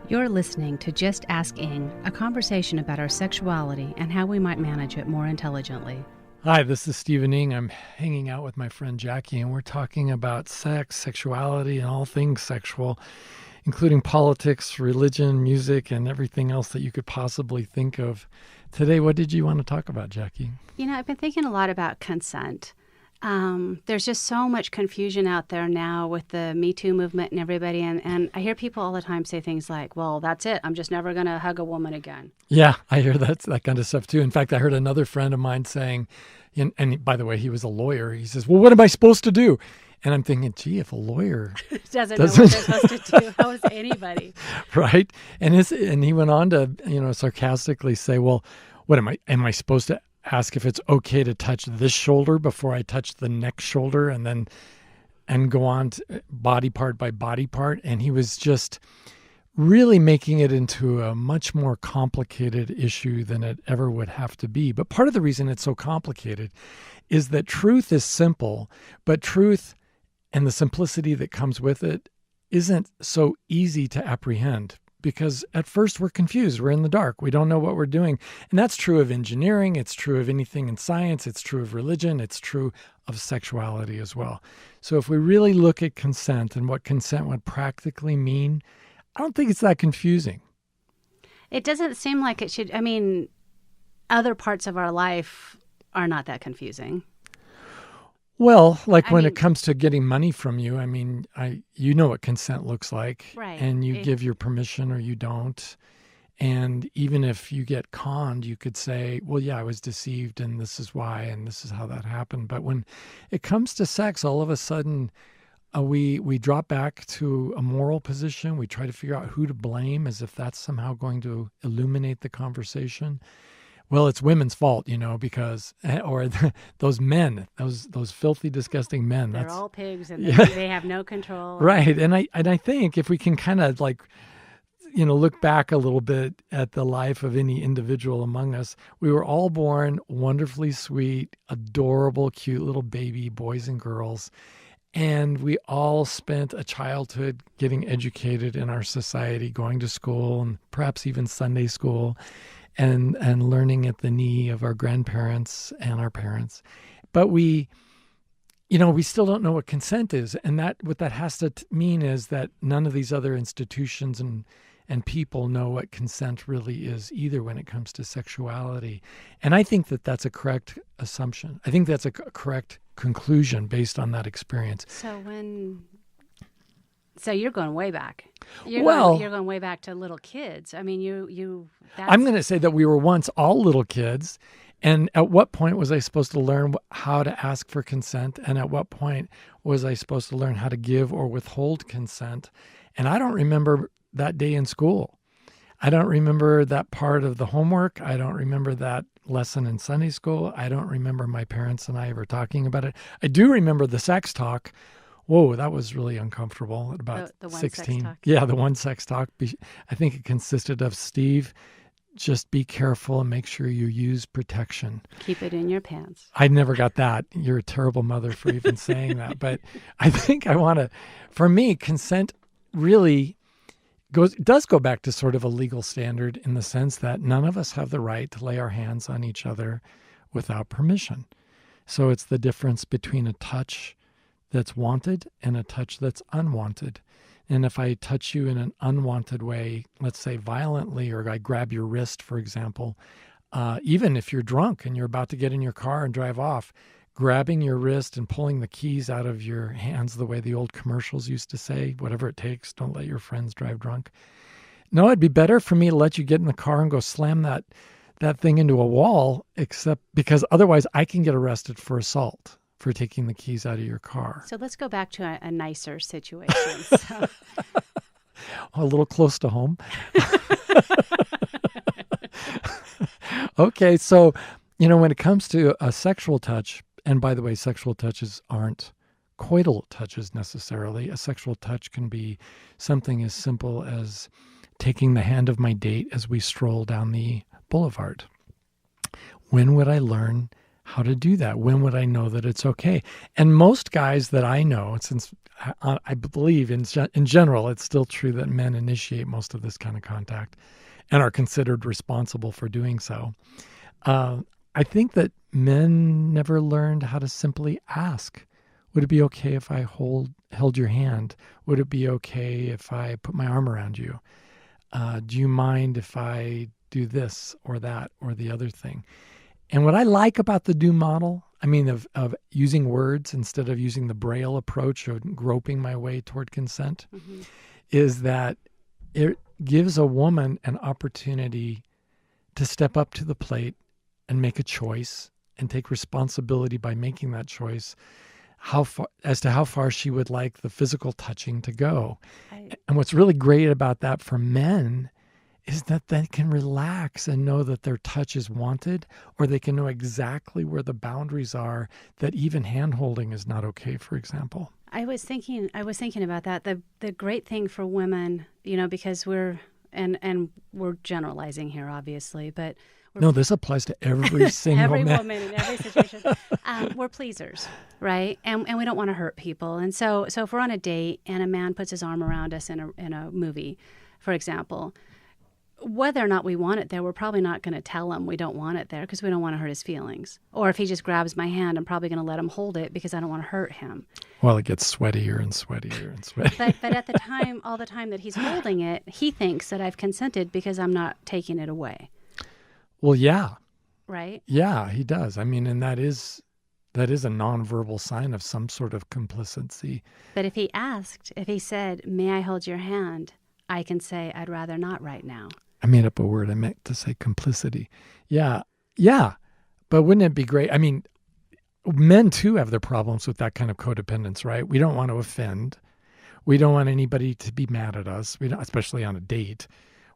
You're listening to Just Ask Ing, a conversation about our sexuality and how we might manage it more intelligently. Hi, this is Stephen Ing. I'm hanging out with my friend Jackie, and we're talking about sex, sexuality, and all things sexual, including politics, religion, music, and everything else that you could possibly think of. Today, what did you want to talk about, Jackie? You know, I've been thinking a lot about consent. There's just so much confusion out there now with the Me Too movement and everybody. And I hear people all the time say things like, well, that's it. I'm just never going to hug a woman again. Yeah, I hear that kind of stuff too. In fact, I heard another friend of mine saying, and by the way, he was a lawyer. He says, well, what am I supposed to do? And I'm thinking, gee, if a lawyer doesn't know what they're supposed to do, how is anybody? Right. And he went on to, sarcastically say, well, what am I supposed to ask if it's okay to touch this shoulder before I touch the next shoulder and go on to body part by body part? And he was just really making it into a much more complicated issue than it ever would have to be. But part of the reason it's so complicated is that truth is simple, but truth and the simplicity that comes with it isn't so easy to apprehend. Because at first we're confused. We're in the dark. We don't know what we're doing. And that's true of engineering. It's true of anything in science. It's true of religion. It's true of sexuality as well. So if we really look at consent and what consent would practically mean, I don't think it's that confusing. It doesn't seem like it should. I mean, other parts of our life are not that confusing. Well, when it comes to getting money from you, you know what consent looks like. Right. And you give your permission or you don't. And even if you get conned, you could say, well, yeah, I was deceived and this is why and this is how that happened. But when it comes to sex, all of a sudden we drop back to a moral position. We try to figure out who to blame as if that's somehow going to illuminate the conversation. Well, it's women's fault, because those men, those filthy, disgusting men. They're all pigs and they have no control. Right. And I think if we can kind of look back a little bit at the life of any individual among us, we were all born wonderfully sweet, adorable, cute little baby boys and girls. And we all spent a childhood getting educated in our society, going to school and perhaps even Sunday school. And learning at the knee of our grandparents and our parents. But we still don't know what consent is. And what that has to mean is that none of these other institutions and people know what consent really is either when it comes to sexuality. And I think that that's a correct assumption. I think that's a correct conclusion based on that experience. So you're going way back. You're going way back to little kids. I mean, I'm going to say that we were once all little kids. And at what point was I supposed to learn how to ask for consent? And at what point was I supposed to learn how to give or withhold consent? And I don't remember that day in school. I don't remember that part of the homework. I don't remember that lesson in Sunday school. I don't remember my parents and I ever talking about it. I do remember the sex talk. Whoa, that was really uncomfortable at about the 16. Sex talk. Yeah, the one sex talk. I think it consisted of, Steve, just be careful and make sure you use protection. Keep it in your pants. I never got that. You're a terrible mother for even saying that. But I think for me, consent really does go back to sort of a legal standard in the sense that none of us have the right to lay our hands on each other without permission. So it's the difference between a touch that's wanted and a touch that's unwanted. And if I touch you in an unwanted way, let's say violently, or I grab your wrist, for example, even if you're drunk and you're about to get in your car and drive off, grabbing your wrist and pulling the keys out of your hands the way the old commercials used to say, whatever it takes, don't let your friends drive drunk. No, it'd be better for me to let you get in the car and go slam that thing into a wall, except because otherwise I can get arrested for assault for taking the keys out of your car. So let's go back to a nicer situation. A little close to home. Okay, so, when it comes to a sexual touch, and by the way, sexual touches aren't coital touches necessarily. A sexual touch can be something as simple as taking the hand of my date as we stroll down the boulevard. When would I learn how to do that? When would I know that it's okay? And most guys that I know, since I believe in general, it's still true that men initiate most of this kind of contact and are considered responsible for doing so. I think that men never learned how to simply ask, would it be okay if I held your hand? Would it be okay if I put my arm around you? Do you mind if I do this or that or the other thing? And what I like about the do model, of using words instead of using the Braille approach of groping my way toward consent, is that it gives a woman an opportunity to step up to the plate and make a choice and take responsibility by making that choice as to how far she would like the physical touching to go. And what's really great about that for men is that they can relax and know that their touch is wanted, or they can know exactly where the boundaries are, that even hand holding is not okay, for example. I was thinking about that. The great thing for women, because we're generalizing here, obviously, but no, this applies to every single every man. woman in every situation. We're pleasers, right? And we don't want to hurt people. And so if we're on a date and a man puts his arm around us in a movie, for example, whether or not we want it there, we're probably not going to tell him we don't want it there because we don't want to hurt his feelings. Or if he just grabs my hand, I'm probably going to let him hold it because I don't want to hurt him. Well, it gets sweatier and sweatier and sweatier. But at the time, all the time that he's holding it, he thinks that I've consented because I'm not taking it away. Well, yeah. Right? Yeah, he does. And that is a nonverbal sign of some sort of complicity. But if he said, may I hold your hand? I can say, I'd rather not right now. I made up a word. I meant to say complicity. Yeah. But wouldn't it be great? Men too have their problems with that kind of codependence, right? We don't want to offend. We don't want anybody to be mad at us. We don't, especially on a date.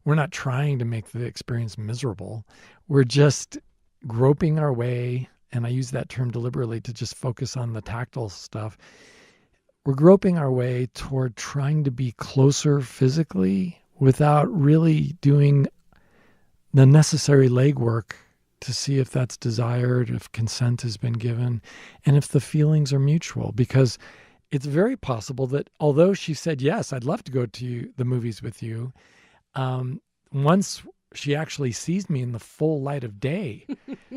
We're not trying to make the experience miserable. We're just groping our way, and I use that term deliberately to just focus on the tactile stuff. We're groping our way toward trying to be closer physically without really doing the necessary legwork to see if that's desired, if consent has been given, and if the feelings are mutual. Because it's very possible that although she said, yes, I'd love to go to the movies with you, once she actually sees me in the full light of day,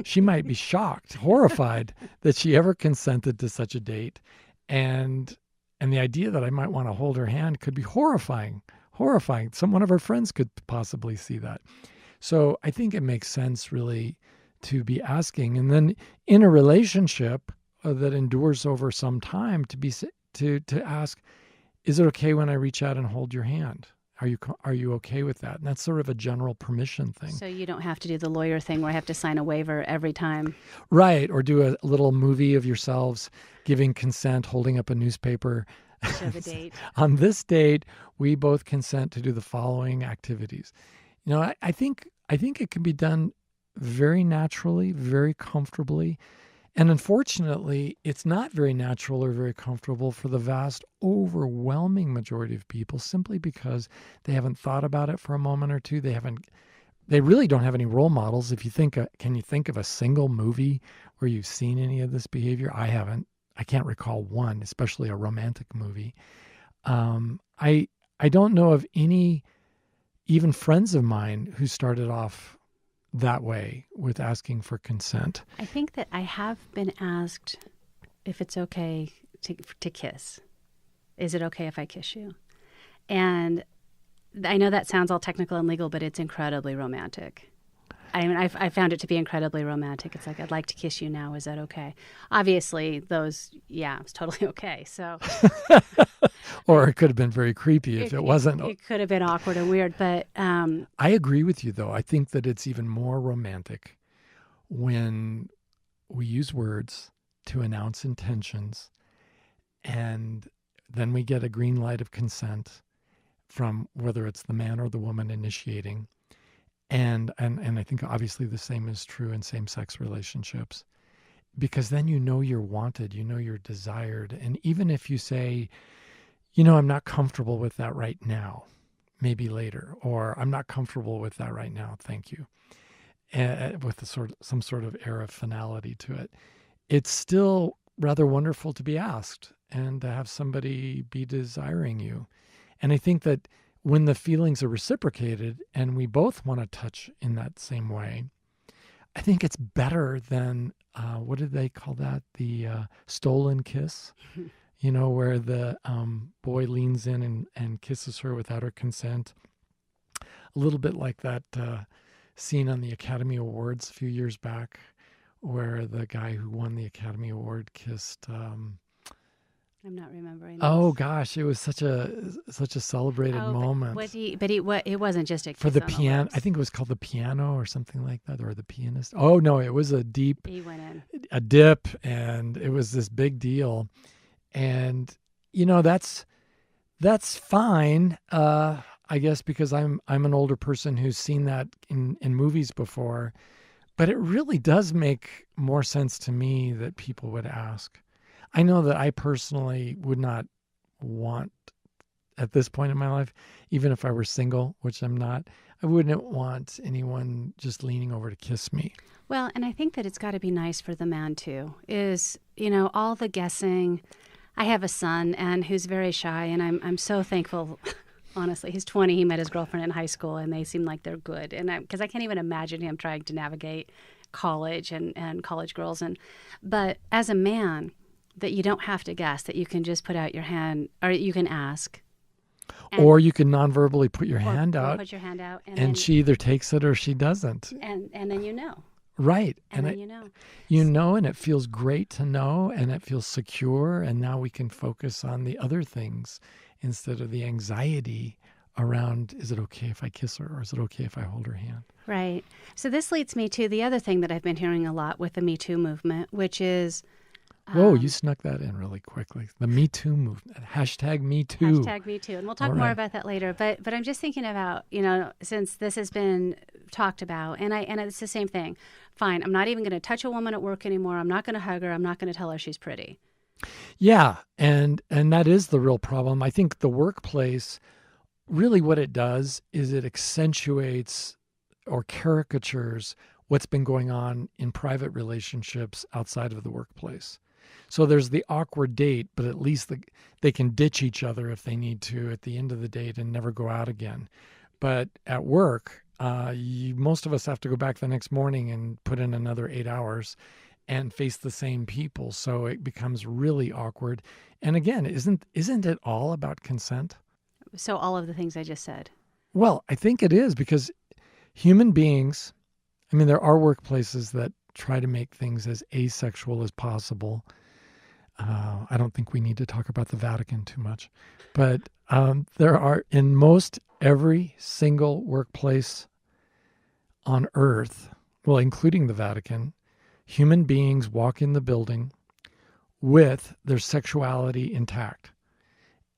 she might be shocked, horrified that she ever consented to such a date. And the idea that I might want to hold her hand could be horrifying. One of her friends could possibly see that. So I think it makes sense really to be asking. And then in a relationship that endures over some time to ask, is it okay when I reach out and hold your hand? Are you okay with that? And that's sort of a general permission thing. So you don't have to do the lawyer thing where I have to sign a waiver every time. Right. Or do a little movie of yourselves giving consent, holding up a newspaper. Show the date. On this date, we both consent to do the following activities. I think it can be done very naturally, very comfortably. And unfortunately, it's not very natural or very comfortable for the vast, overwhelming majority of people simply because they haven't thought about it for a moment or two. They really don't have any role models. Can you think of a single movie where you've seen any of this behavior? I haven't. I can't recall one, especially a romantic movie. I don't know of any, even friends of mine, who started off that way with asking for consent. I think that I have been asked if it's okay to kiss. Is it okay if I kiss you? And I know that sounds all technical and legal, but it's incredibly romantic. I found it to be incredibly romantic. It's like, I'd like to kiss you now. Is that okay? Obviously, it's totally okay. So, or it could have been very creepy if it wasn't. It could have been awkward and weird, but I agree with you, though. I think that it's even more romantic when we use words to announce intentions, and then we get a green light of consent from whether it's the man or the woman initiating. And I think obviously the same is true in same-sex relationships, because then you're wanted, you're desired. And even if you say, I'm not comfortable with that right now, maybe later, or I'm not comfortable with that right now, thank you, with some sort of air of finality to it, it's still rather wonderful to be asked. and to have somebody be desiring you. And I think that when the feelings are reciprocated and we both want to touch in that same way, I think it's better than, what did they call that? The stolen kiss, where the boy leans in and kisses her without her consent. A little bit like that scene on the Academy Awards a few years back where the guy who won the Academy Award kissed... I'm not remembering. Oh gosh, it was such a celebrated moment. It wasn't just a kiss for the on piano. The I think it was called The Piano or something like that, or The Pianist. Oh no, it was a deep. He went in. A dip, and it was this big deal, and that's fine. I guess because I'm an older person who's seen that in movies before, but it really does make more sense to me that people would ask. I know that I personally would not want, at this point in my life, even if I were single, which I'm not, I wouldn't want anyone just leaning over to kiss me. Well, and I think that it's got to be nice for the man too, is, all the guessing. I have a son and who's very shy, and I'm so thankful. Honestly, he's 20. He met his girlfriend in high school, and they seem like they're good. And because I can't even imagine him trying to navigate college and college girls. But as a man, that you don't have to guess, that you can just put out your hand, or you can ask. Or you can non-verbally put your hand out. Put your hand out. And then, she either takes it or she doesn't. And then you know. Right. And then you know. You know, and it feels great to know, and it feels secure. And now we can focus on the other things instead of the anxiety around, is it okay if I kiss her, or is it okay if I hold her hand? Right. So this leads me to the other thing that I've been hearing a lot with the Me Too movement, which is... Whoa, you snuck that in really quickly. The Me Too movement. Hashtag Me Too. Hashtag Me Too. And we'll talk more about that later. But I'm just thinking about, since this has been talked about, and it's the same thing. Fine, I'm not even going to touch a woman at work anymore. I'm not going to hug her. I'm not going to tell her she's pretty. Yeah, and that is the real problem. I think the workplace, really what it does is it accentuates or caricatures what's been going on in private relationships outside of the workplace. So there's the awkward date, but at least they can ditch each other if they need to at the end of the date and never go out again. But at work, most of us have to go back the next morning and put in another 8 hours and face the same people. So it becomes really awkward. And again, isn't it all about consent? So all of the things I just said. Well, I think it is, because human beings, there are workplaces that try to make things as asexual as possible. I don't think we need to talk about the Vatican too much, but there are, in most every single workplace on earth, well, including the Vatican, human beings walk in the building with their sexuality intact.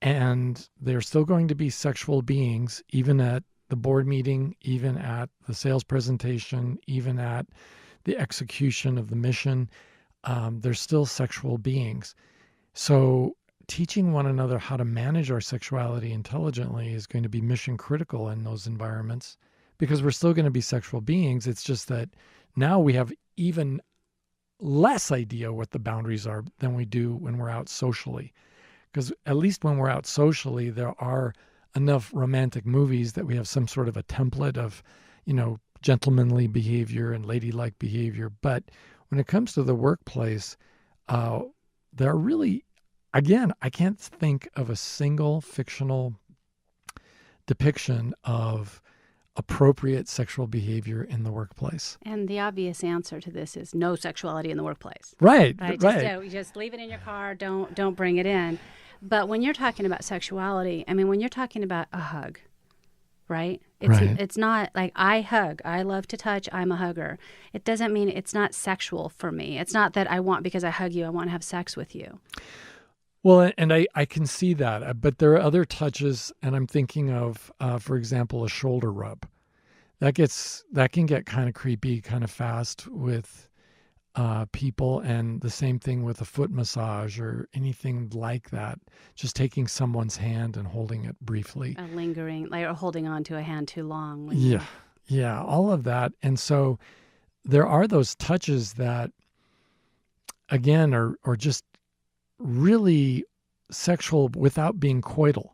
And they're still going to be sexual beings, even at the board meeting, even at the sales presentation, even at the execution of the mission. They're still sexual beings. So teaching one another how to manage our sexuality intelligently is going to be mission critical in those environments, because we're still going to be sexual beings. It's just that now we have even less idea what the boundaries are than we do when we're out socially. Because at least when we're out socially, there are enough romantic movies that we have some sort of a template of, gentlemanly behavior and ladylike behavior. But when it comes to the workplace, there are really, again, I can't think of a single fictional depiction of appropriate sexual behavior in the workplace. And the obvious answer to this is no sexuality in the workplace. Right. Just leave it in your car. Don't bring it in. But when you're talking about sexuality, when you're talking about a hug, right? It's not like I hug. I love to touch. I'm a hugger. It doesn't mean it's not sexual for me. It's not that because I hug you, I want to have sex with you. Well, and I can see that, but there are other touches, and I'm thinking of, for example, a shoulder rub. That can get kind of creepy, kind of fast with people, and the same thing with a foot massage or anything like that. Just taking someone's hand and holding it briefly. Lingering, or holding on to a hand too long. Yeah, all of that. And so there are those touches that, again, are just really sexual without being coital.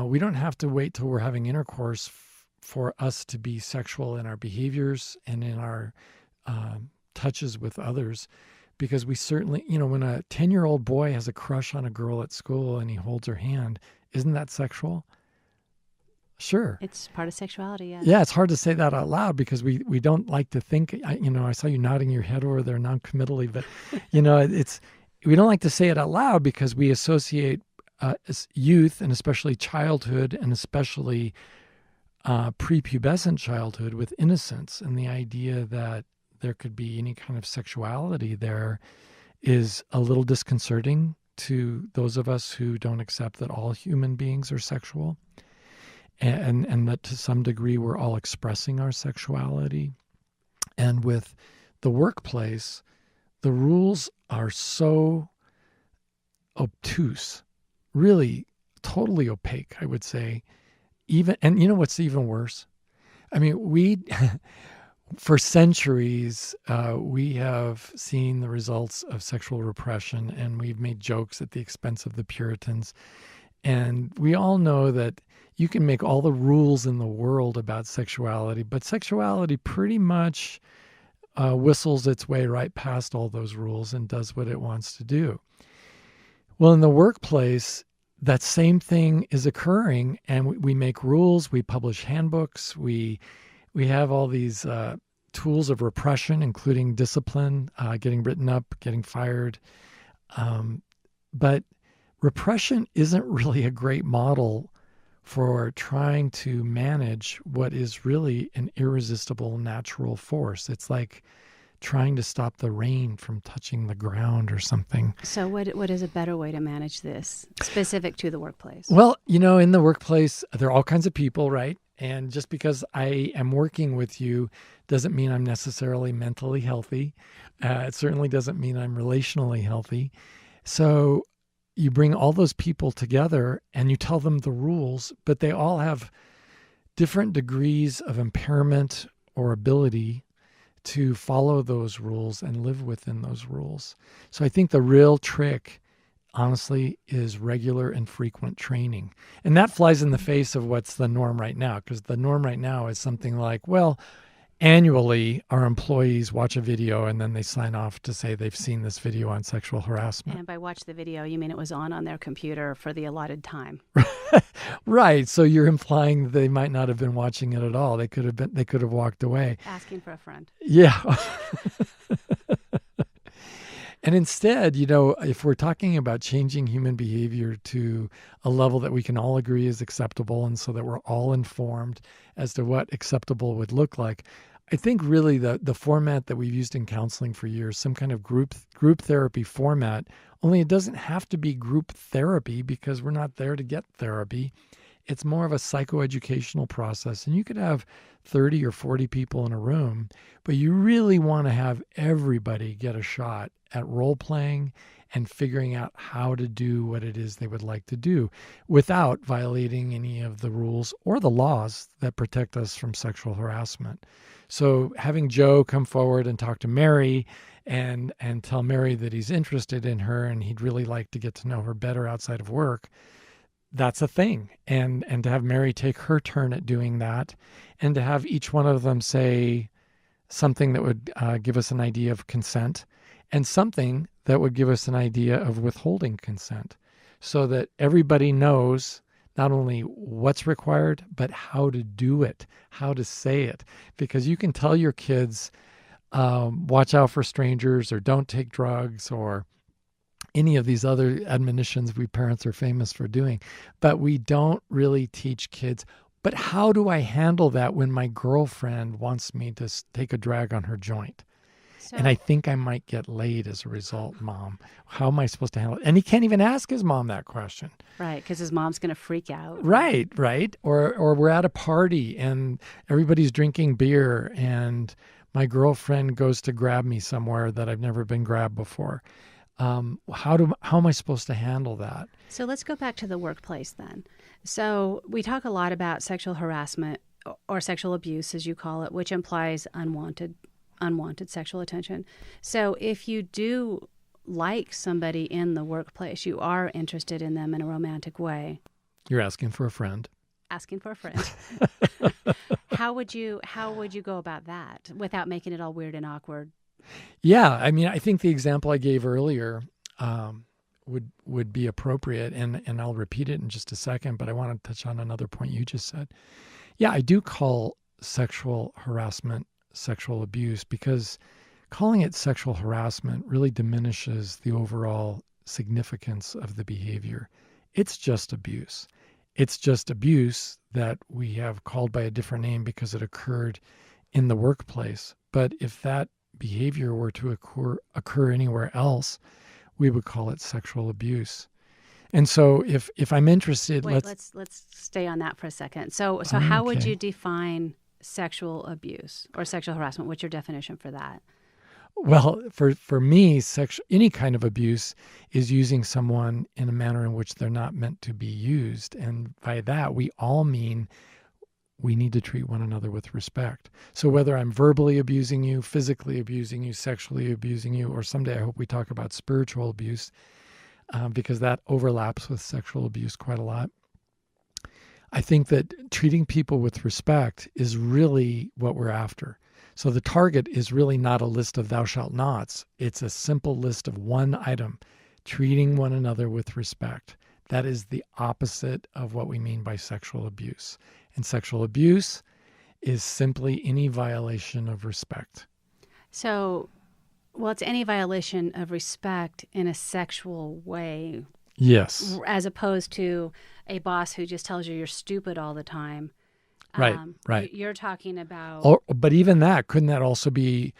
We don't have to wait till we're having intercourse for us to be sexual in our behaviors and in our touches with others, because we certainly, when a 10-year-old boy has a crush on a girl at school and he holds her hand, isn't that sexual? Sure. It's part of sexuality, yes. Yeah, it's hard to say that out loud because we don't like to think, I saw you nodding your head over there non-committally, but, we don't like to say it out loud because we associate youth and especially childhood and especially prepubescent childhood with innocence, and the idea that there could be any kind of sexuality there is a little disconcerting to those of us who don't accept that all human beings are sexual, and that to some degree we're all expressing our sexuality. And with the workplace, the rules are so obtuse, really totally opaque, I would say. And you know what's even worse? I mean, for centuries, we have seen the results of sexual repression, and we've made jokes at the expense of the Puritans. And we all know that you can make all the rules in the world about sexuality, but sexuality pretty much whistles its way right past all those rules and does what it wants to do. Well, in the workplace, that same thing is occurring, and we make rules, we publish handbooks, we have all these tools of repression, including discipline, getting written up, getting fired. But repression isn't really a great model for trying to manage what is really an irresistible natural force. It's like trying to stop the rain from touching the ground or something. So what is a better way to manage this specific to the workplace? Well, in the workplace, there are all kinds of people, right? And just because I am working with you doesn't mean I'm necessarily mentally healthy. It certainly doesn't mean I'm relationally healthy. So you bring all those people together and you tell them the rules, but they all have different degrees of impairment or ability to follow those rules and live within those rules. So I think the real trick, honestly, is regular and frequent training. And that flies in the face of what's the norm right now, because the norm right now is something like, well, annually our employees watch a video and then they sign off to say they've seen this video on sexual harassment. And by watch the video, you mean it was on their computer for the allotted time. Right. So you're implying that they might not have been watching it at all. They could have walked away. Asking for a friend. Yeah. And instead, if we're talking about changing human behavior to a level that we can all agree is acceptable, and so that we're all informed as to what acceptable would look like, I think really the format that we've used in counseling for years, some kind of group therapy format, only it doesn't have to be group therapy because we're not there to get therapy. It's more of a psychoeducational process. And you could have 30 or 40 people in a room, but you really want to have everybody get a shot at role playing and figuring out how to do what it is they would like to do without violating any of the rules or the laws that protect us from sexual harassment. So having Joe come forward and talk to Mary and tell Mary that he's interested in her and he'd really like to get to know her better outside of work, that's a thing. And to have Mary take her turn at doing that, and to have each one of them say something that would give us an idea of consent and something that would give us an idea of withholding consent, so that everybody knows not only what's required, but how to do it, how to say it. Because you can tell your kids, watch out for strangers, or don't take drugs, or any of these other admonitions we parents are famous for doing. But we don't really teach kids, but how do I handle that when my girlfriend wants me to take a drag on her joint? And I think I might get laid as a result, Mom. How am I supposed to handle it? And he can't even ask his mom that question. Right, because his mom's going to freak out. Right. Or we're at a party and everybody's drinking beer and my girlfriend goes to grab me somewhere that I've never been grabbed before. How am I supposed to handle that? So let's go back to the workplace then. So we talk a lot about sexual harassment or sexual abuse, as you call it, which implies unwanted sexual attention. So if you do like somebody in the workplace, you are interested in them in a romantic way. You're asking for a friend. Asking for a friend. How would you go about that without making it all weird and awkward? Yeah, I mean, I think the example I gave earlier would be appropriate, and I'll repeat it in just a second, but I want to touch on another point you just said. Yeah, I do call sexual harassment sexual abuse because calling it sexual harassment really diminishes the overall significance of the behavior. It's just abuse. It's just abuse that we have called by a different name because it occurred in the workplace. But if that behavior were to occur anywhere else, we would call it sexual abuse. And so if I'm interested, let's stay on that for a second. So how would you define sexual abuse or sexual harassment? What's your definition for that? Well, for me, any kind of abuse is using someone in a manner in which they're not meant to be used. And by that, we all mean we need to treat one another with respect. So whether I'm verbally abusing you, physically abusing you, sexually abusing you, or someday I hope we talk about spiritual abuse, because that overlaps with sexual abuse quite a lot. I think that treating people with respect is really what we're after. So the target is really not a list of thou shalt nots. It's a simple list of one item, treating one another with respect. That is the opposite of what we mean by sexual abuse. And sexual abuse is simply any violation of respect. So, well, it's any violation of respect in a sexual way. Yes. As opposed to a boss who just tells you you're stupid all the time. Right, right. You're talking about... But even that, couldn't that also be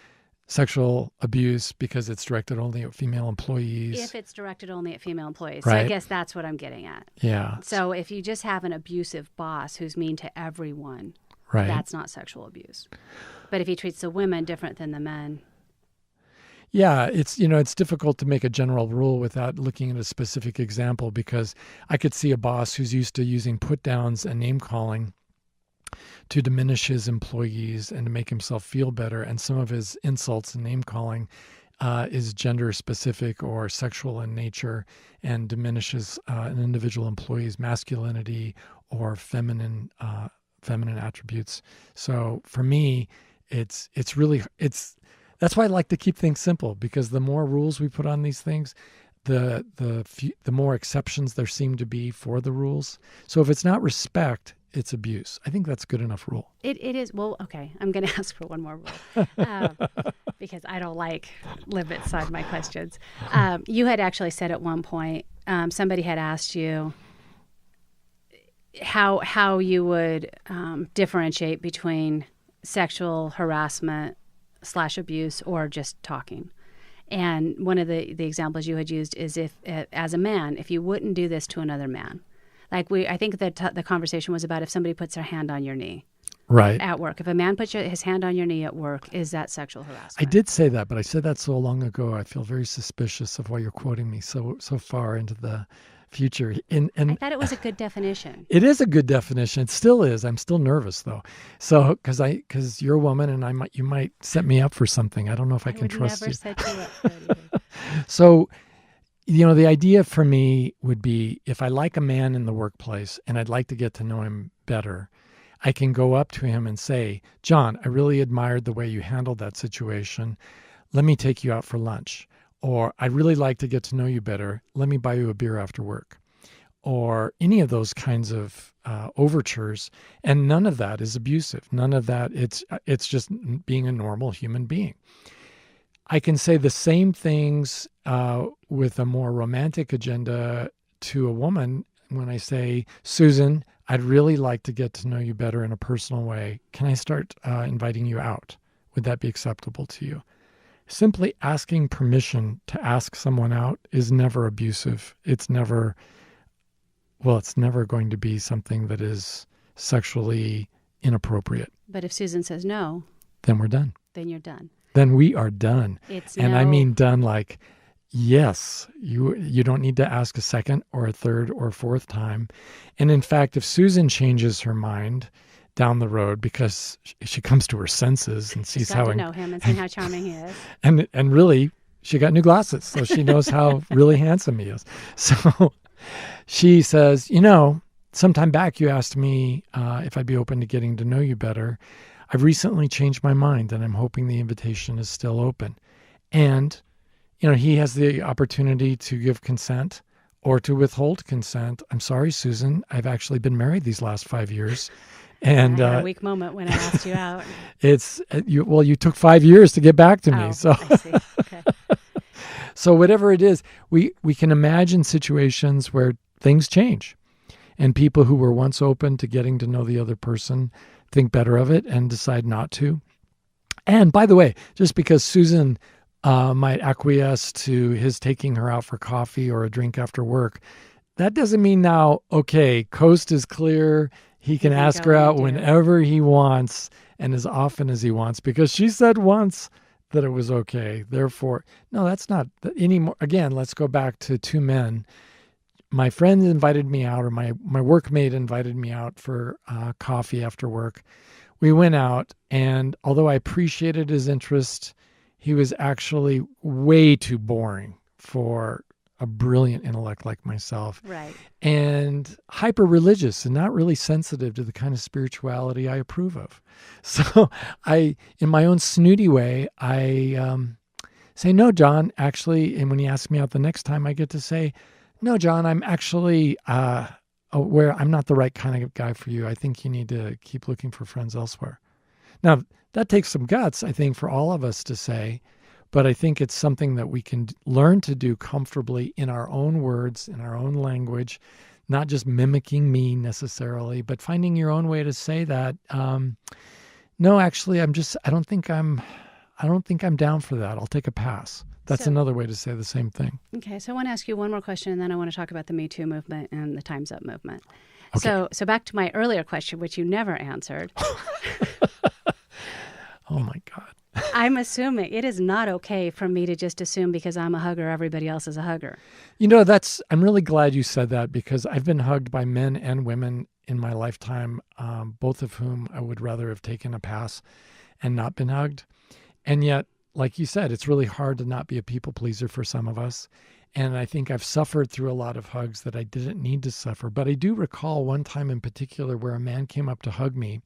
sexual abuse because it's directed only at female employees? If it's directed only at female employees. Right. So I guess that's what I'm getting at. Yeah. So if you just have an abusive boss who's mean to everyone, right, that's not sexual abuse. But if he treats the women different than the men... Yeah, it's difficult to make a general rule without looking at a specific example, because I could see a boss who's used to using put downs and name calling to diminish his employees and to make himself feel better. And some of his insults and name calling is gender specific or sexual in nature and diminishes an individual employee's masculinity or feminine attributes. So for me, it's that's why I like to keep things simple, because the more rules we put on these things, the more exceptions there seem to be for the rules. So if it's not respect, it's abuse. I think that's a good enough rule. It is. Well, okay, I'm going to ask for one more rule because I don't like limits on my questions. You had actually said at one point, somebody had asked you how you would differentiate between sexual harassment / abuse or just talking. And one of the examples you had used is if, as a man, if you wouldn't do this to another man. Like I think that the conversation was about if somebody puts their hand on your knee. Right. At work. If a man puts his hand on your knee at work, is that sexual harassment? I did say that, but I said that so long ago. I feel very suspicious of why you're quoting me so far into the future. And I thought it was a good definition. It is a good definition. It still is. I'm still nervous though. So because you're a woman and you might set me up for something. I don't know if I can trust you. I would never set you up for anything. So, the idea for me would be if I like a man in the workplace and I'd like to get to know him better, I can go up to him and say, John, I really admired the way you handled that situation. Let me take you out for lunch. Or I'd really like to get to know you better. Let me buy you a beer after work. Or any of those kinds of overtures. And none of that is abusive. None of that. It's just being a normal human being. I can say the same things with a more romantic agenda to a woman when I say, Susan, I'd really like to get to know you better in a personal way. Can I start inviting you out? Would that be acceptable to you? Simply asking permission to ask someone out is never abusive. It's never going to be something that is sexually inappropriate. But if Susan says no, then we're done. Then you're done. Then we are done. I mean done like, yes, you don't need to ask a second or a third or fourth time. And in fact, if Susan changes her mind down the road because she comes to her senses and sees how to know him and see how charming he is. And really, she got new glasses, so she knows how really handsome he is. So she says, sometime back you asked me if I'd be open to getting to know you better. I've recently changed my mind, and I'm hoping the invitation is still open. And, he has the opportunity to give consent or to withhold consent. I'm sorry, Susan, I've actually been married these last 5 years. And I had a weak moment when I asked you out. You took 5 years to get back to me. So I see. Okay. So whatever it is, we can imagine situations where things change and people who were once open to getting to know the other person think better of it and decide not to. And by the way, just because Susan might acquiesce to his taking her out for coffee or a drink after work, that doesn't mean now, okay, coast is clear. He can ask her out whenever he wants and as often as he wants, because she said once that it was okay. Therefore, no, that's not anymore. Again, let's go back to two men. My friend invited me out, or my workmate invited me out for coffee after work. We went out, and although I appreciated his interest, he was actually way too boring for a brilliant intellect like myself. Right. And hyper religious and not really sensitive to the kind of spirituality I approve of. So in my own snooty way, I say, no, John, actually, and when he asks me out the next time, I get to say, no, John, I'm actually aware I'm not the right kind of guy for you. I think you need to keep looking for friends elsewhere. Now, that takes some guts, I think, for all of us to say, but I think it's something that we can learn to do comfortably in our own words, in our own language, not just mimicking me necessarily, but finding your own way to say that. No, actually, I don't think I'm down for that. I'll take a pass. That's another way to say the same thing. Okay, so I want to ask you one more question, and then I want to talk about the Me Too movement and the Time's Up movement. Okay. So back to my earlier question, which you never answered. Oh my God. I'm assuming it is not okay for me to just assume because I'm a hugger, everybody else is a hugger. I'm really glad you said that, because I've been hugged by men and women in my lifetime, both of whom I would rather have taken a pass and not been hugged. And yet, like you said, it's really hard to not be a people pleaser for some of us. And I think I've suffered through a lot of hugs that I didn't need to suffer. But I do recall one time in particular where a man came up to hug me,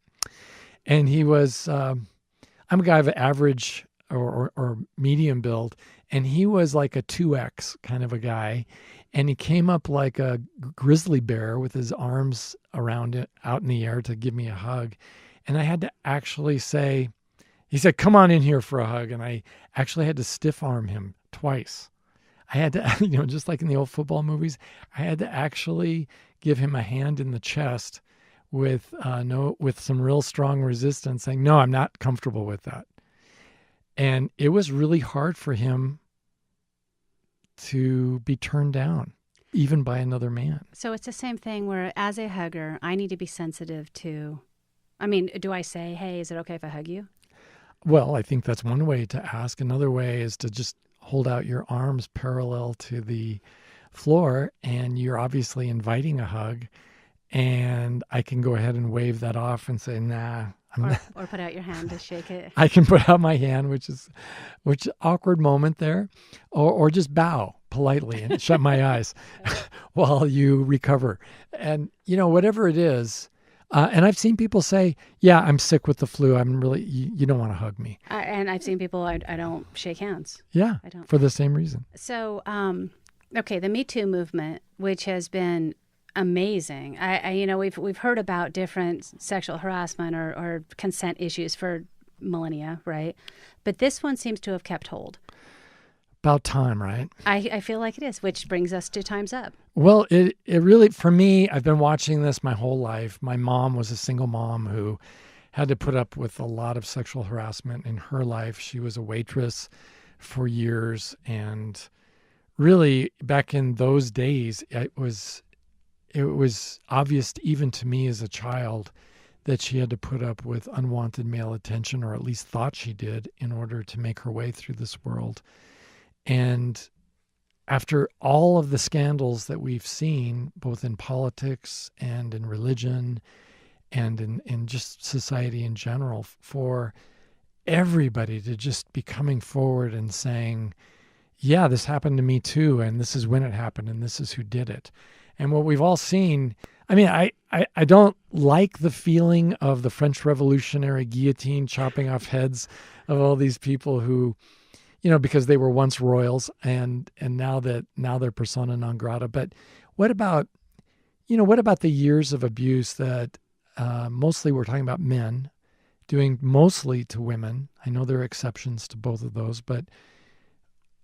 and he was, I'm a guy of average or medium build, and he was like a 2X kind of a guy. And he came up like a grizzly bear with his arms around it out in the air to give me a hug. And I had to actually say, he said, come on in here for a hug. And I actually had to stiff arm him twice. I had to, just like in the old football movies, I had to actually give him a hand in the chest with some real strong resistance, saying, no, I'm not comfortable with that. And it was really hard for him to be turned down, even by another man. So it's the same thing where, as a hugger, I need to be sensitive to, do I say, hey, is it okay if I hug you? Well, I think that's one way to ask. Another way is to just hold out your arms parallel to the floor, and you're obviously inviting a hug. And I can go ahead and wave that off and say, nah. Or put out your hand to shake it. I can put out my hand, which awkward moment there, or just bow politely and shut my eyes while you recover. And, whatever it is. And I've seen people say, yeah, I'm sick with the flu. I'm really, you don't want to hug me. And I've seen people, I don't shake hands. Yeah, I don't. For the same reason. So, okay, the Me Too movement, which has been amazing. We've heard about different sexual harassment or consent issues for millennia, right? But this one seems to have kept hold. About time, right? I feel like it is, which brings us to Time's Up. Well, it really, for me, I've been watching this my whole life. My mom was a single mom who had to put up with a lot of sexual harassment in her life. She was a waitress for years. And really, back in those days, it was obvious even to me as a child that she had to put up with unwanted male attention, or at least thought she did, in order to make her way through this world. And after all of the scandals that we've seen, both in politics and in religion and in just society in general, for everybody to just be coming forward and saying, yeah, this happened to me too, and this is when it happened, and this is who did it. And what we've all seen, I mean, I don't like the feeling of the French Revolutionary guillotine chopping off heads of all these people who, because they were once royals and now they're persona non grata. But what about, what about the years of abuse that mostly we're talking about men doing mostly to women? I know there are exceptions to both of those, but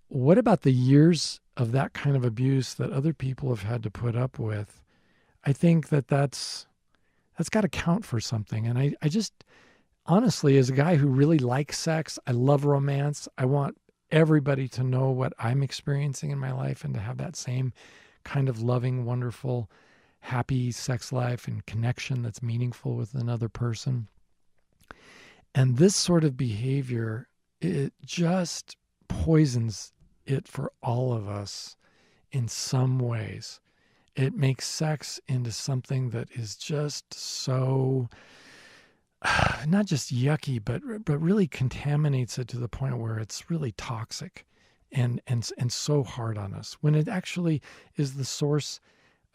what about the years of that kind of abuse that other people have had to put up with? I think that's got to count for something. And I just, honestly, as a guy who really likes sex, I love romance. I want everybody to know what I'm experiencing in my life and to have that same kind of loving, wonderful, happy sex life and connection that's meaningful with another person. And this sort of behavior, it just poisons it for all of us in some ways. It makes sex into something that is just so not just yucky, but really contaminates it to the point where it's really toxic and so hard on us, when it actually is the source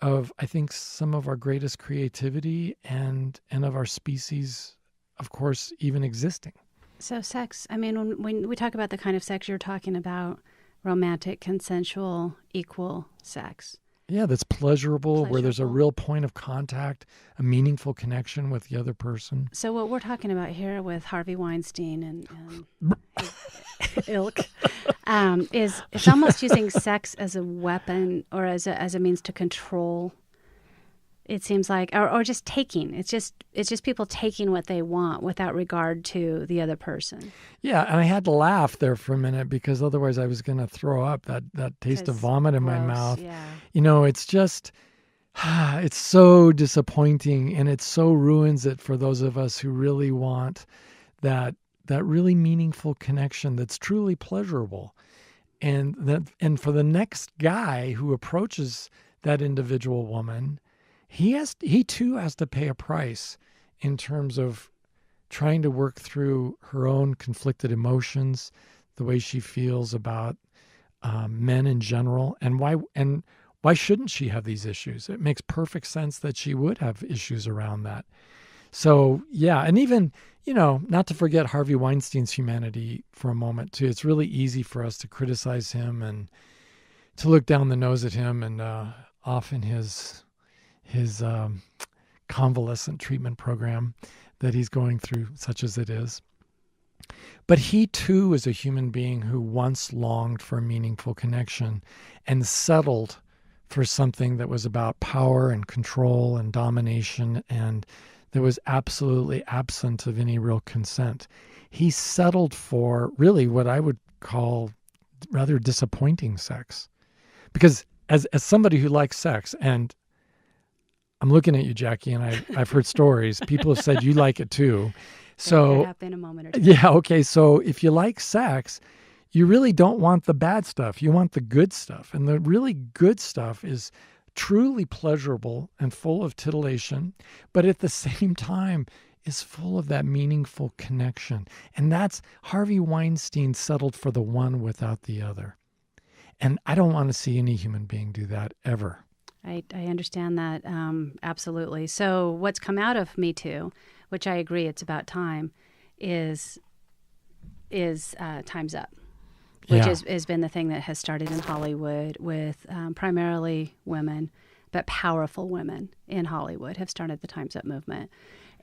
of, I think, some of our greatest creativity and of our species, of course, even existing. So sex, I mean, when we talk about the kind of sex you're talking about, romantic, consensual, equal sex. Yeah, that's pleasurable, where there's a real point of contact, a meaningful connection with the other person. So what we're talking about here with Harvey Weinstein and his ilk is it's almost using sex as a weapon or as a means to control. It seems like, or just taking. It's just people taking what they want without regard to the other person. Yeah, and I had to laugh there for a minute because otherwise I was going to throw up that taste of vomit in my mouth. Yeah. It's just, it's so disappointing, and it so ruins it for those of us who really want that really meaningful connection that's truly pleasurable. And for the next guy who approaches that individual woman, he too has to pay a price in terms of trying to work through her own conflicted emotions, the way she feels about men in general, and why shouldn't she have these issues? It makes perfect sense that she would have issues around that. So yeah, and even, not to forget Harvey Weinstein's humanity for a moment too. It's really easy for us to criticize him and to look down the nose at him and off in his convalescent treatment program that he's going through, such as it is. But he too is a human being who once longed for a meaningful connection and settled for something that was about power and control and domination, and that was absolutely absent of any real consent. He settled for really what I would call rather disappointing sex. Because as somebody who likes sex, and I'm looking at you, Jackie, and I've heard stories. People have said you like it too. So have been a moment or two. Yeah, okay. So if you like sex, you really don't want the bad stuff. You want the good stuff. And the really good stuff is truly pleasurable and full of titillation, but at the same time is full of that meaningful connection. And that's Harvey Weinstein settled for the one without the other. And I don't want to see any human being do that ever. I understand that absolutely. So what's come out of Me Too, which I agree it's about time, is Time's Up, which has been the thing that has started in Hollywood with primarily women, but powerful women in Hollywood have started the Time's Up movement.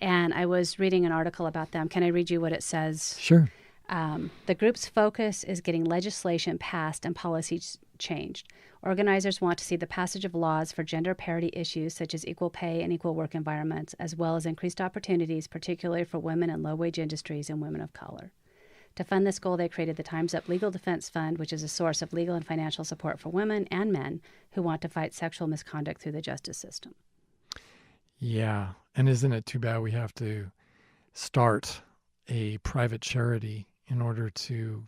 And I was reading an article about them. Can I read you what it says? Sure. The group's focus is getting legislation passed and policies changed. Organizers want to see the passage of laws for gender parity issues such as equal pay and equal work environments, as well as increased opportunities, particularly for women in low-wage industries and women of color. To fund this goal, they created the Time's Up Legal Defense Fund, which is a source of legal and financial support for women and men who want to fight sexual misconduct through the justice system. Yeah. And isn't it too bad we have to start a private charity in order to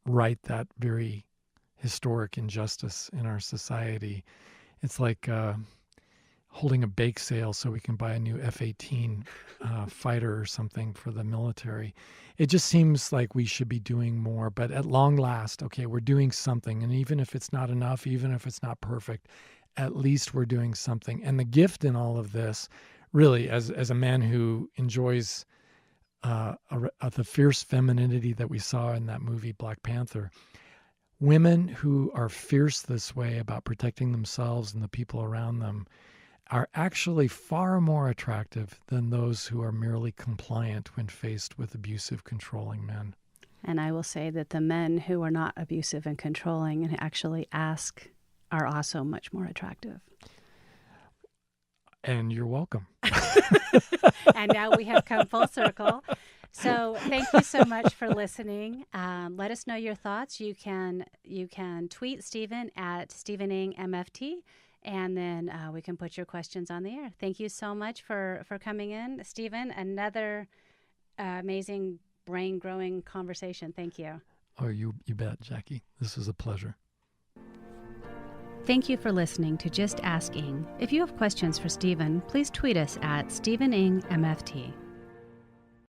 right that very historic injustice in our society? It's like holding a bake sale so we can buy a new F-18 fighter or something for the military. It just seems like we should be doing more. But at long last, okay, we're doing something. And even if it's not enough, even if it's not perfect, at least we're doing something. And the gift in all of this, really, as a man who enjoys the fierce femininity that we saw in that movie Black Panther, women who are fierce this way about protecting themselves and the people around them are actually far more attractive than those who are merely compliant when faced with abusive, controlling men. And I will say that the men who are not abusive and controlling and actually ask are also much more attractive. And you're welcome. And now we have come full circle. So thank you so much for listening. Let us know your thoughts. You can tweet Stephen at StepheningMFT, and then we can put your questions on the air. Thank you so much for coming in, Stephen. Another amazing brain-growing conversation. Thank you. Oh, you bet, Jackie. This was a pleasure. Thank you for listening to Just Asking. If you have questions for Stephen, please tweet us at StepheningMFT.